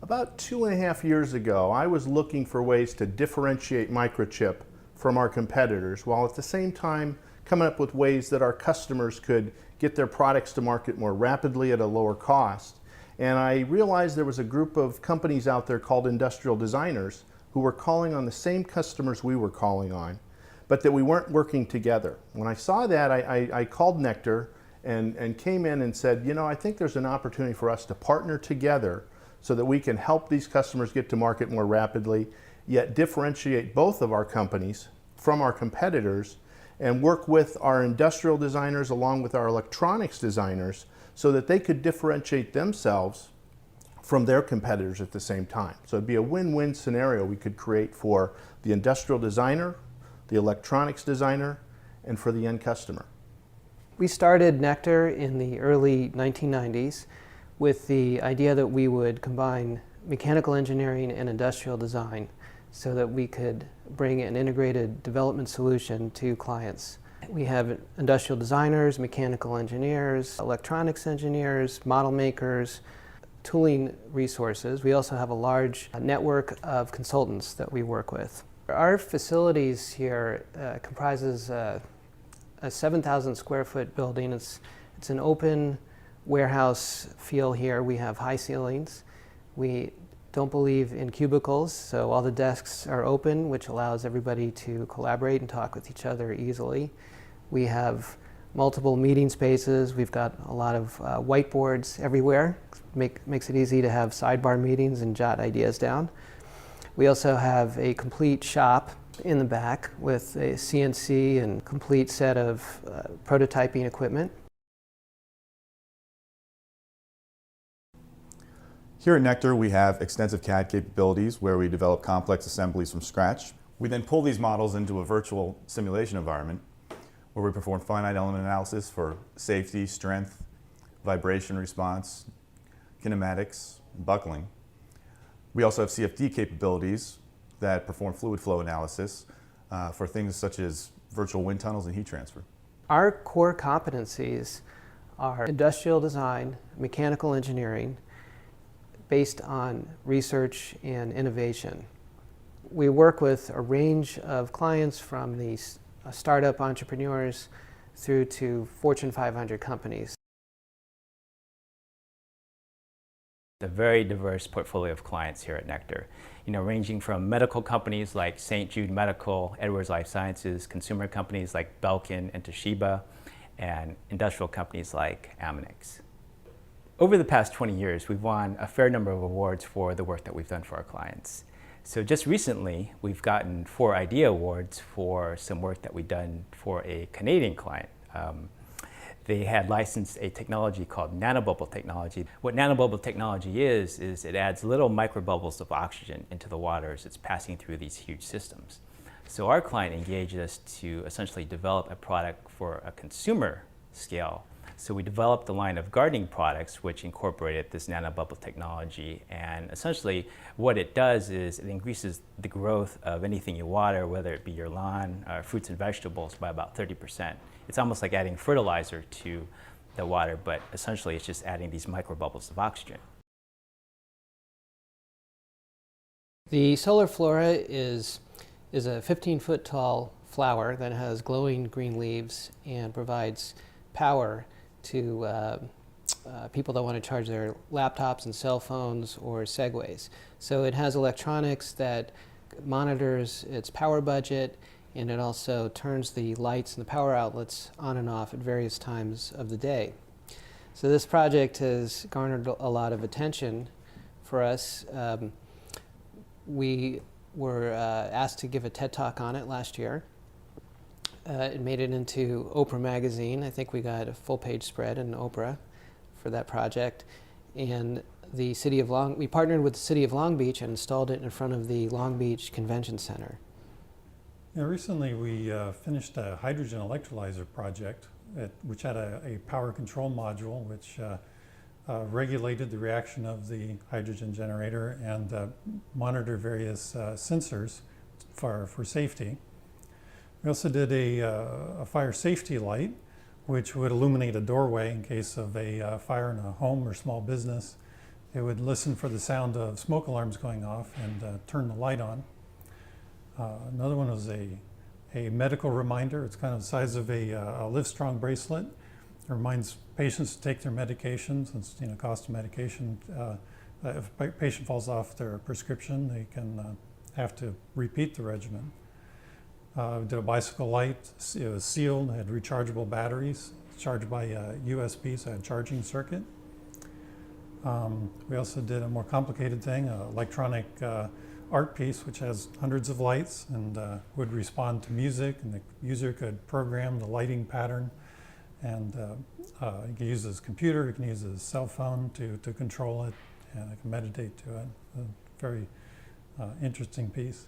About 2.5 years ago, I was looking for ways to differentiate Microchip from our competitors, while at the same time coming up with ways that our customers could get their products to market more rapidly at a lower cost. And I realized there was a group of companies out there called industrial designers who were calling on the same customers we were calling on, but that we weren't working together. When I saw that, I called Nectar and came in and said, you know, I think there's an opportunity for us to partner together so that we can help these customers get to market more rapidly, yet differentiate both of our companies from our competitors and work with our industrial designers along with our electronics designers so that they could differentiate themselves from their competitors at the same time. So it'd be a win-win scenario we could create for the industrial designer, the electronics designer, and for the end customer. We started Nectar in the early 1990s with the idea that we would combine mechanical engineering and industrial design so that we could bring an integrated development solution to clients. We have industrial designers, mechanical engineers, electronics engineers, model makers, tooling resources. We also have a large network of consultants that we work with. Our facilities here comprises a 7,000 square foot building. It's an open warehouse feel here. We have high ceilings. We don't believe in cubicles, so all the desks are open, which allows everybody to collaborate and talk with each other easily. We have multiple meeting spaces. We've got a lot of whiteboards everywhere. Makes it easy to have sidebar meetings and jot ideas down. We also have a complete shop in the back with a CNC and complete set of prototyping equipment. Here at Nectar, we have extensive CAD capabilities where we develop complex assemblies from scratch. We then pull these models into a virtual simulation environment where we perform finite element analysis for safety, strength, vibration response, kinematics, buckling. We also have CFD capabilities that perform fluid flow analysis for things such as virtual wind tunnels and heat transfer. Our core competencies are industrial design, mechanical engineering, based on research and innovation. We work with a range of clients from the startup entrepreneurs through to Fortune 500 companies. A very diverse portfolio of clients here at Nectar, ranging from medical companies like St. Jude Medical, Edwards Life Sciences, consumer companies like Belkin and Toshiba, and industrial companies like Amonix. Over the past 20 years, we've won a fair number of awards for the work that we've done for our clients. So just recently, we've gotten 4 IDEA awards for some work that we've done for a Canadian client. They had licensed a technology called nanobubble technology. What nanobubble technology is it adds little microbubbles of oxygen into the water as it's passing through these huge systems. So our client engaged us to essentially develop a product for a consumer scale. So we developed a line of gardening products which incorporated this nanobubble technology, and essentially what it does is it increases the growth of anything you water, whether it be your lawn, fruits and vegetables, by about 30%. It's almost like adding fertilizer to the water, but essentially it's just adding these microbubbles of oxygen. The solar flora is a 15-foot tall flower that has glowing green leaves and provides power to people that want to charge their laptops and cell phones or Segways. So it has electronics that monitors its power budget, and it also turns the lights and the power outlets on and off at various times of the day. So this project has garnered a lot of attention for us. We were asked to give a TED Talk on it last year. It made it into Oprah magazine. I think we got a full-page spread in Oprah for that project. And we partnered with the City of Long Beach and installed it in front of the Long Beach Convention Center. Yeah, recently we finished a hydrogen electrolyzer project which had a power control module which regulated the reaction of the hydrogen generator and monitored various sensors for safety. We also did a fire safety light, which would illuminate a doorway in case of a fire in a home or small business. It would listen for the sound of smoke alarms going off and turn the light on. Another one was a medical reminder. It's kind of the size of a Livestrong bracelet. It reminds patients to take their medications, and cost of medication. If a patient falls off their prescription, they can have to repeat the regimen. We did a bicycle light. It was sealed, had rechargeable batteries, charged by USB, so it had a charging circuit. We also did a more complicated thing, an electronic art piece, which has hundreds of lights and would respond to music, and the user could program the lighting pattern. And you can use his computer, you can use his cell phone to control it, and I can meditate to it. A very interesting piece.